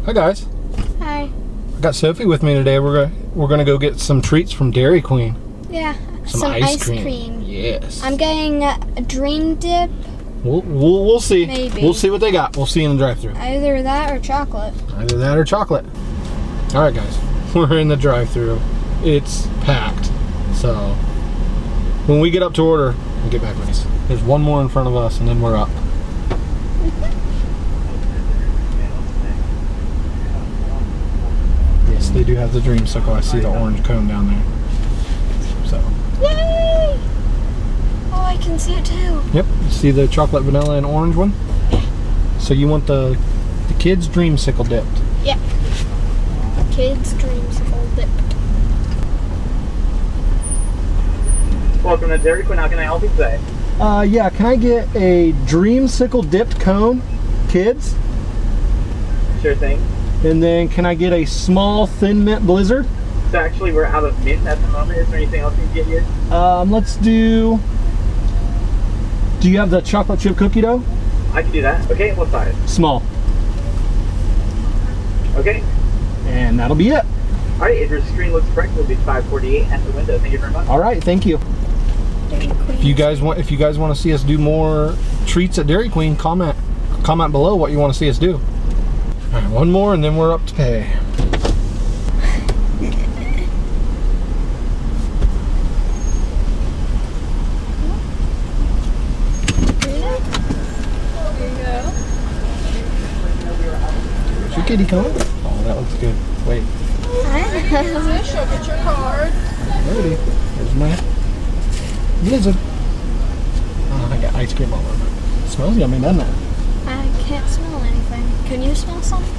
Hi guys. Hi. I got Sophie with me today. We're gonna go get some treats from Dairy Queen. Yeah. Some ice cream. Yes. I'm getting a Dream Dip. We'll see. Maybe. We'll see what they got. We'll see in the drive-thru. Either that or chocolate. Either that or chocolate. All right, guys. We're in the drive-thru. It's packed. So when we get up to order, we'll get back with us. There's one more in front of us, and then we're up. Yes, they do have the Dreamsicle. I see the orange cone down there. So. Yay! Oh, I can see it too. Yep. See the chocolate, vanilla, and orange one? So you want the kids' Dreamsicle dipped? Yeah. Kids' Dreamsicle dipped. Welcome to Dairy Queen. How can I help you today? Yeah. Can I get a Dreamsicle dipped cone, kids? Sure thing. And then can I get a small Thin Mint Blizzard? So actually, we're out of mint at the moment. Is there anything else we can get you? Let's do you have the chocolate chip cookie dough? I can do that. Okay, what size? Small. Okay. And that'll be it. All right, if your screen looks correct, it'll be $5.48 at the window. Thank you very much. All right, thank you. Dairy Queen. If you guys want to see us do more treats at Dairy Queen, comment below what you want to see us do. All right, one more and then we're up to pay. Is your kitty coming? Oh, that looks good. Wait. Show get your card. Ready. There's my blizzard. Oh, I got ice cream all over it. Smells yummy, doesn't it? I can't smell anything. Can you smell something?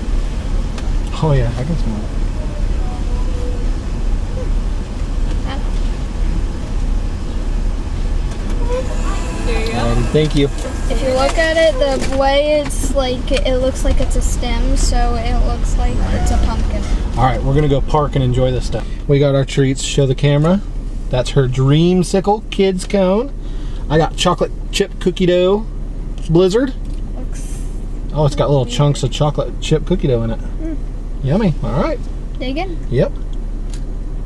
Oh yeah, I can smell it. There you go. Alrighty, thank you. If you look at it, the way it's like, it looks like it's a stem, so it looks like it's a pumpkin. Alright, we're gonna go park and enjoy this stuff. We got our treats. Show the camera. That's her Dreamsicle kids cone. I got chocolate chip cookie dough blizzard. Looks Oh, it's got little chunks of chocolate chip cookie dough in it. Yummy. Alright. digging. Yep.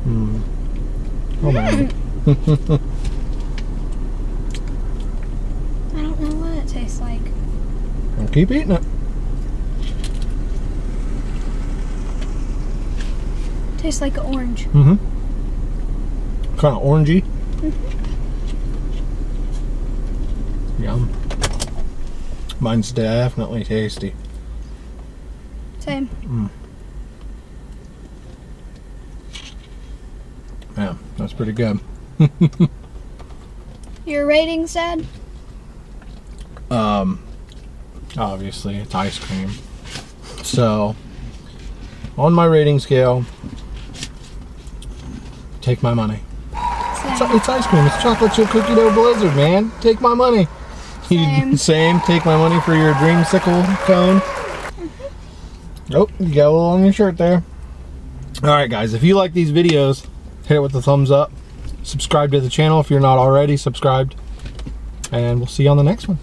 Oh man. I don't know what it tastes like. I'll keep eating it. Tastes like orange. Kind of orangey. Yum. Mine's definitely tasty. Same. Yeah, that's pretty good. Your rating's Dad? Obviously it's ice cream. So, on my rating scale, take my money. Same. It's ice cream. It's chocolate chip cookie dough blizzard, man. Take my money. Same. Take my money for your Dreamsicle cone. Oh, you got a little on your shirt there. Alright guys, if you like these videos, hit it with the thumbs up. Subscribe to the channel if you're not already subscribed. And we'll see you on the next one.